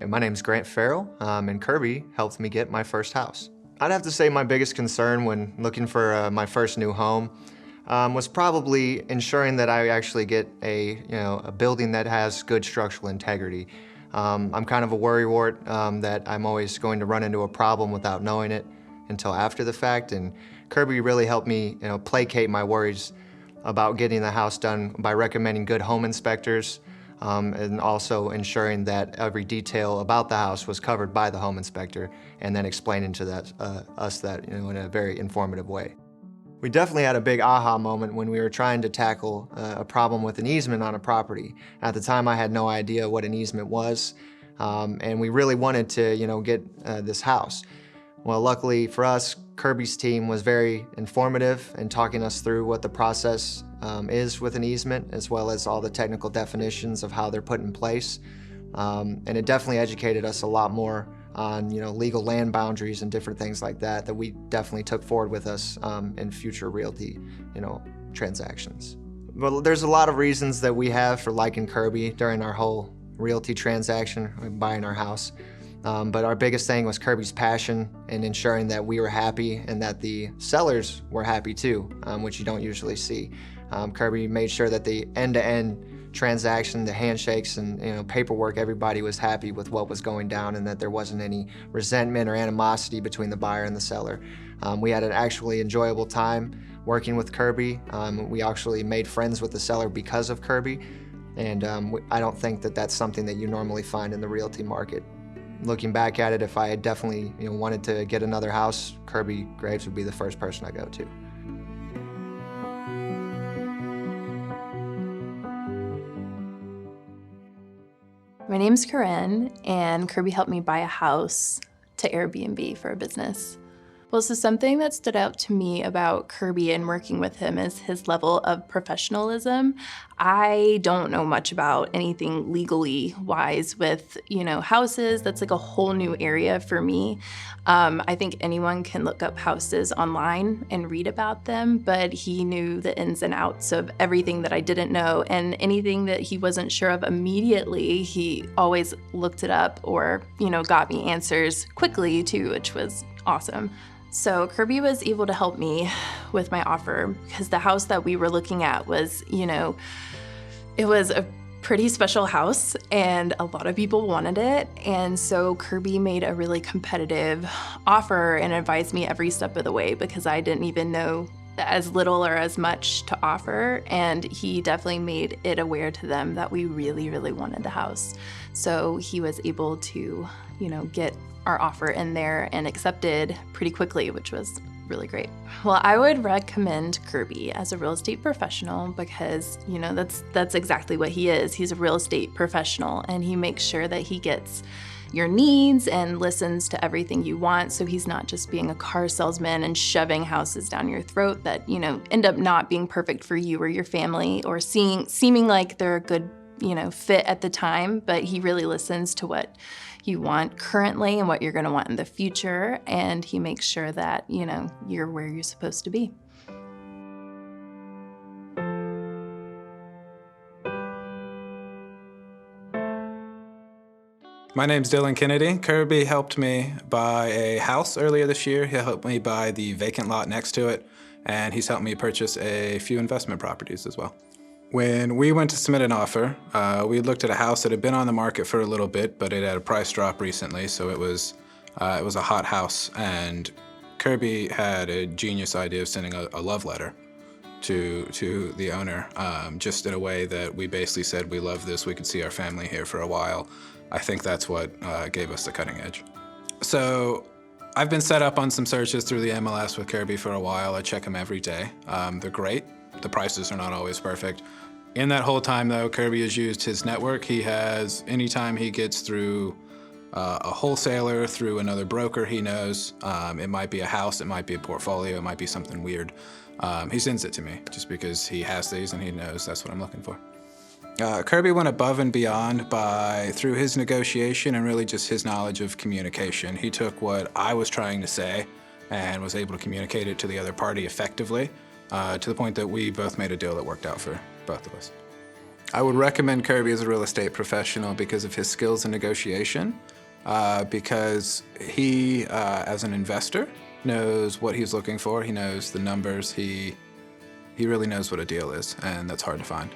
And my name's Grant Farrell, and Kirby helped me get my first house. I'd have to say my biggest concern when looking for my first new home was probably ensuring that I actually get a building that has good structural integrity. I'm kind of a worrywart that I'm always going to run into a problem without knowing it until after the fact, and Kirby really helped me placate my worries about getting the house done by recommending good home inspectors, and also ensuring that every detail about the house was covered by the home inspector, and then explaining to us that in a very informative way. We definitely had a big aha moment when we were trying to tackle a problem with an easement on a property. At the time, I had no idea what an easement was, and we really wanted to get this house. Well, luckily for us, Kirby's team was very informative in talking us through what the process is with an easement, as well as all the technical definitions of how they're put in place. And it definitely educated us a lot more on legal land boundaries and different things like that we definitely took forward with us in future realty transactions. But there's a lot of reasons that we have for liking Kirby during our whole realty transaction, buying our house. But our biggest thing was Kirby's passion in ensuring that we were happy and that the sellers were happy too, which you don't usually see. Kirby made sure that the end-to-end transaction, the handshakes and paperwork, everybody was happy with what was going down and that there wasn't any resentment or animosity between the buyer and the seller. We had an actually enjoyable time working with Kirby. We actually made friends with the seller because of Kirby, and I don't think that that's something that you normally find in the realty market. Looking back at it, if I had definitely wanted to get another house, Kirby Graves would be the first person I go to. My name's Corinne, and Kirby helped me buy a house to Airbnb for a business. Well, so something that stood out to me about Kirby and working with him is his level of professionalism. I don't know much about anything legally wise with, houses. That's like a whole new area for me. I think anyone can look up houses online and read about them, but he knew the ins and outs of everything that I didn't know, and anything that he wasn't sure of immediately, he always looked it up or, got me answers quickly too, which was awesome. So Kirby was able to help me with my offer because the house that we were looking at was, it was a pretty special house and a lot of people wanted it. And so Kirby made a really competitive offer and advised me every step of the way because I didn't even know as little or as much to offer. And he definitely made it aware to them that we really, really wanted the house. So he was able to, get our offer in there and accepted pretty quickly, which was really great. Well, I would recommend Kirby as a real estate professional because, that's exactly what he is. He's a real estate professional and he makes sure that he gets your needs and listens to everything you want. So he's not just being a car salesman and shoving houses down your throat that, end up not being perfect for you or your family or seeming like they're a good, fit at the time, but he really listens to what you want currently and what you're going to want in the future, and he makes sure that you're where you're supposed to be. My name's Dylan Kennedy. Kirby helped me buy a house earlier this year. He helped me buy the vacant lot next to it, and he's helped me purchase a few investment properties as well. When we went to submit an offer, we looked at a house that had been on the market for a little bit, but it had a price drop recently, so it was a hot house. And Kirby had a genius idea of sending a love letter to the owner, just in a way that we basically said, we love this, we could see our family here for a while. I think that's what gave us the cutting edge. So I've been set up on some searches through the MLS with Kirby for a while. I check them every day. They're great. The prices are not always perfect. In that whole time though, Kirby has used his network. Anytime he gets through a wholesaler, through another broker he knows, it might be a house, it might be a portfolio, it might be something weird, he sends it to me just because he has these and he knows that's what I'm looking for. Kirby went above and beyond through his negotiation and really just his knowledge of communication. He took what I was trying to say and was able to communicate it to the other party effectively, to the point that we both made a deal that worked out for both of us. I would recommend Kirby as a real estate professional because of his skills in negotiation, because he, as an investor, knows what he's looking for. He knows the numbers. He really knows what a deal is, and that's hard to find.